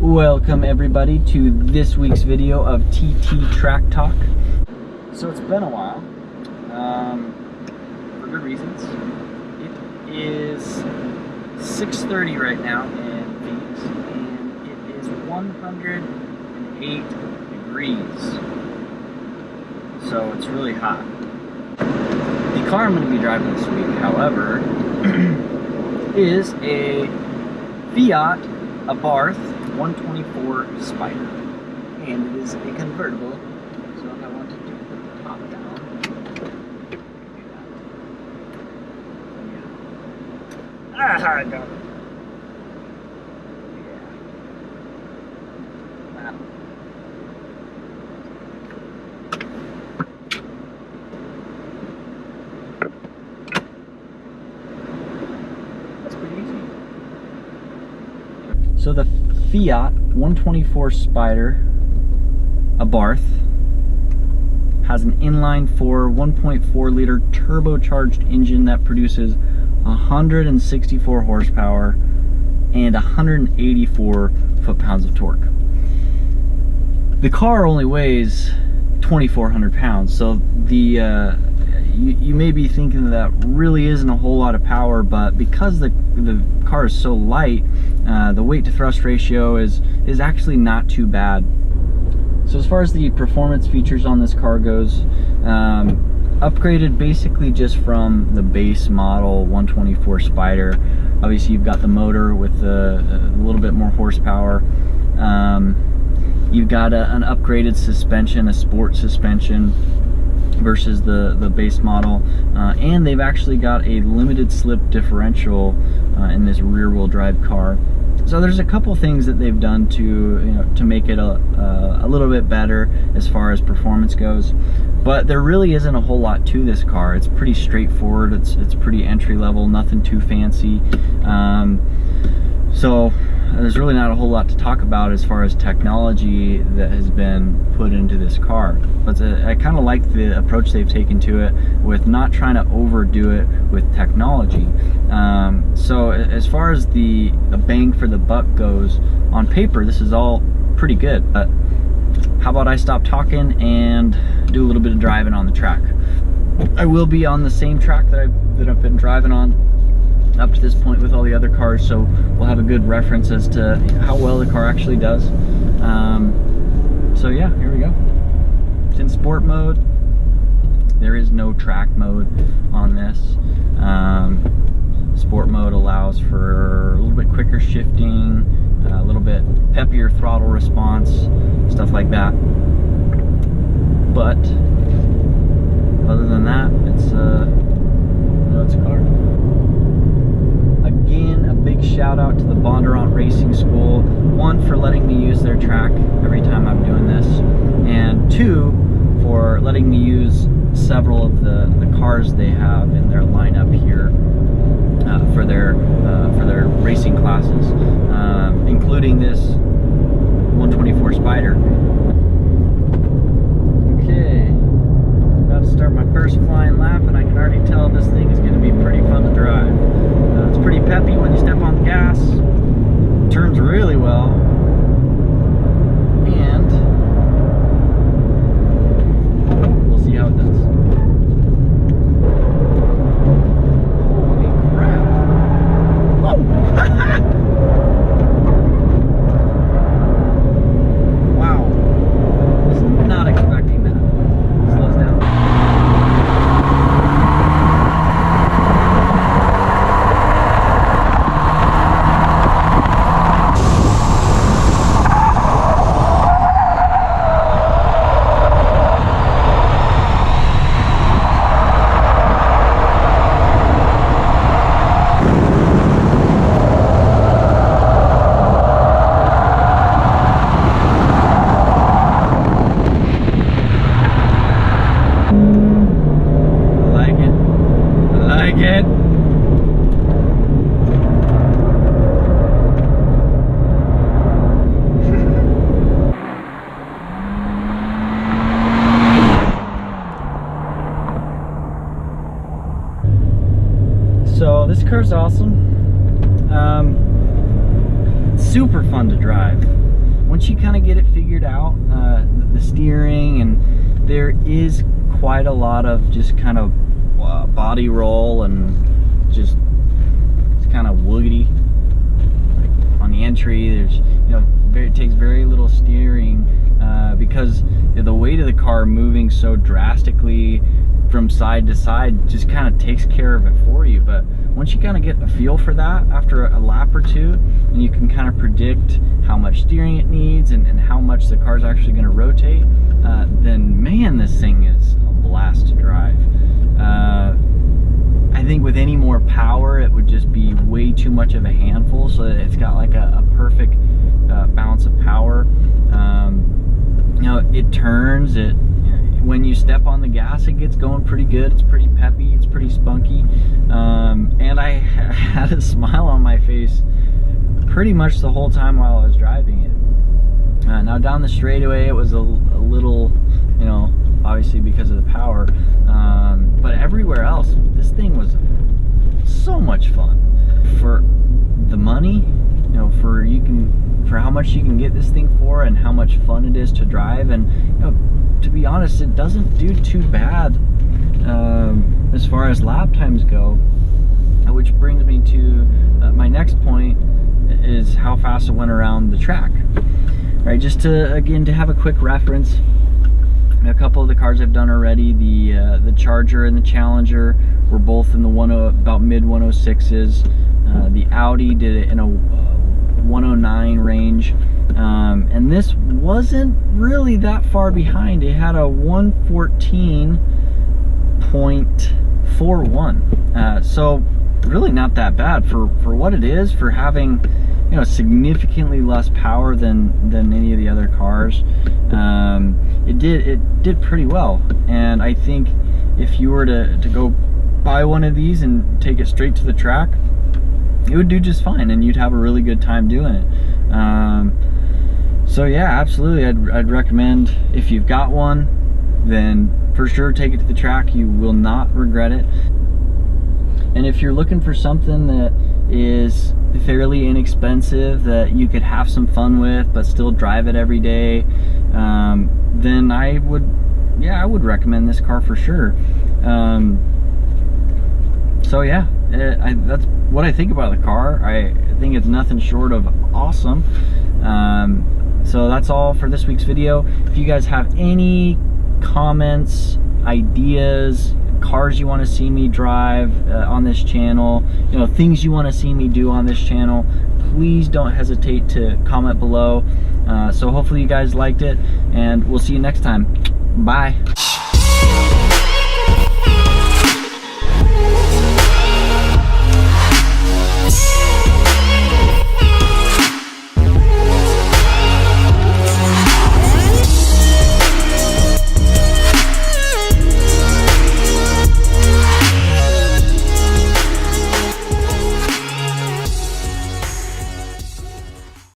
Welcome everybody to this week's video of TT Track Talk. So it's been a while, for good reasons. It is 6:30 right now in Phoenix, and it is 108 degrees. So it's really hot. The car I'm going to be driving this week, however, is a Fiat Abarth 124 Spider, and it is a convertible. So if I wanted to put the top down, do that. Yeah. I got it. Yeah. That's pretty easy. So the Fiat 124 Spider Abarth has an inline-4 1.4 liter turbocharged engine that produces 164 horsepower and 184 foot-pounds of torque. The car only weighs 2,400 pounds, so the you may be thinking that really isn't a whole lot of power, but because the car is so light, the weight to thrust ratio is actually not too bad. So as far as the performance features on this car goes, upgraded basically just from the base model 124 Spider. Obviously you've got the motor with a little bit more horsepower. You've got an upgraded suspension, a sport suspension, versus the base model, and they've actually got a limited slip differential in this rear-wheel drive car. So there's a couple things that they've done to make it a little bit better as far as performance goes, but there really isn't a whole lot to this car. It's pretty straightforward. It's pretty entry level, nothing too fancy. So there's really not a whole lot to talk about as far as technology that has been put into this car. But I kind of like the approach they've taken to it with not trying to overdo it with technology. So as far as the bang for the buck goes, on paper this is all pretty good. But how about I stop talking and do a little bit of driving on the track. I will be on the same track that I've been driving on up to this point with all the other cars, so we'll have a good reference as to how well the car actually does. So yeah, here we go. It's in sport mode. There is no track mode on this. Sport mode allows for a little bit quicker shifting, a little bit peppier throttle response, stuff like that. But other than that, it's a car. Again, a big shout out to the Bondurant Racing School. One, for letting me use their track every time I'm doing this, and two, for letting me use several of the cars they have in their lineup here for their racing classes, including this 124 Spider. Okay, about to start my first flying lap, and I can already tell this thing is going to be pretty fun to drive. It's pretty peppy when you step on the gas, turns really well, and we'll see how it does. Holy crap! Whoa. Wow, was not expecting that. Slows down. So this car's awesome. Super fun to drive. once you kind of get it figured out, the steering, and there is quite a lot of just kind of body roll, and just it's kind of woogity. Like on the entry, there's, you know, it takes very little steering because, you know, the weight of the car moving so drastically from side to side just kind of takes care of it for you. But once you kind of get a feel for that after a lap or two, and you can kind of predict how much steering it needs and how much the car's actually going to rotate, then man, this thing is a blast to drive. I think with any more power, it would just be way too much of a handful, so it's got like a perfect balance of power. You know, it turns, when you step on the gas, it gets going pretty good. It's pretty peppy, it's pretty spunky, and I had a smile on my face pretty much the whole time while I was driving it. Now down the straightaway, it was a little, you know, obviously because of the power, but everywhere else, this thing was so much fun. For the money, you know, for how much you can get this thing for, and how much fun it is to drive, and, you know, to be honest, it doesn't do too bad as far as lap times go, which brings me to my next point, is how fast it went around the track. All right, just to, again, to have a quick reference, a couple of the cars I've done already, the Charger and the Challenger were both in the about mid 106s. The Audi did it in a 109 range, and this wasn't really that far behind. It had a 114.41, so really not that bad for what it is, for having, you know, significantly less power than any of the other cars. It did pretty well, and I think if you were to go buy one of these and take it straight to the track, it would do just fine, and you'd have a really good time doing it. So yeah, absolutely, I'd recommend, if you've got one, then for sure take it to the track. You will not regret it. And if you're looking for something that is fairly inexpensive, that you could have some fun with but still drive it every day, then I would recommend this car for sure. So yeah, that's what I think about the car. I think it's nothing short of awesome. So that's all for this week's video. If you guys have any comments, ideas, cars you want to see me drive on this channel, you know, things you want to see me do on this channel, please don't hesitate to comment below. So hopefully you guys liked it, and we'll see you next time. Bye.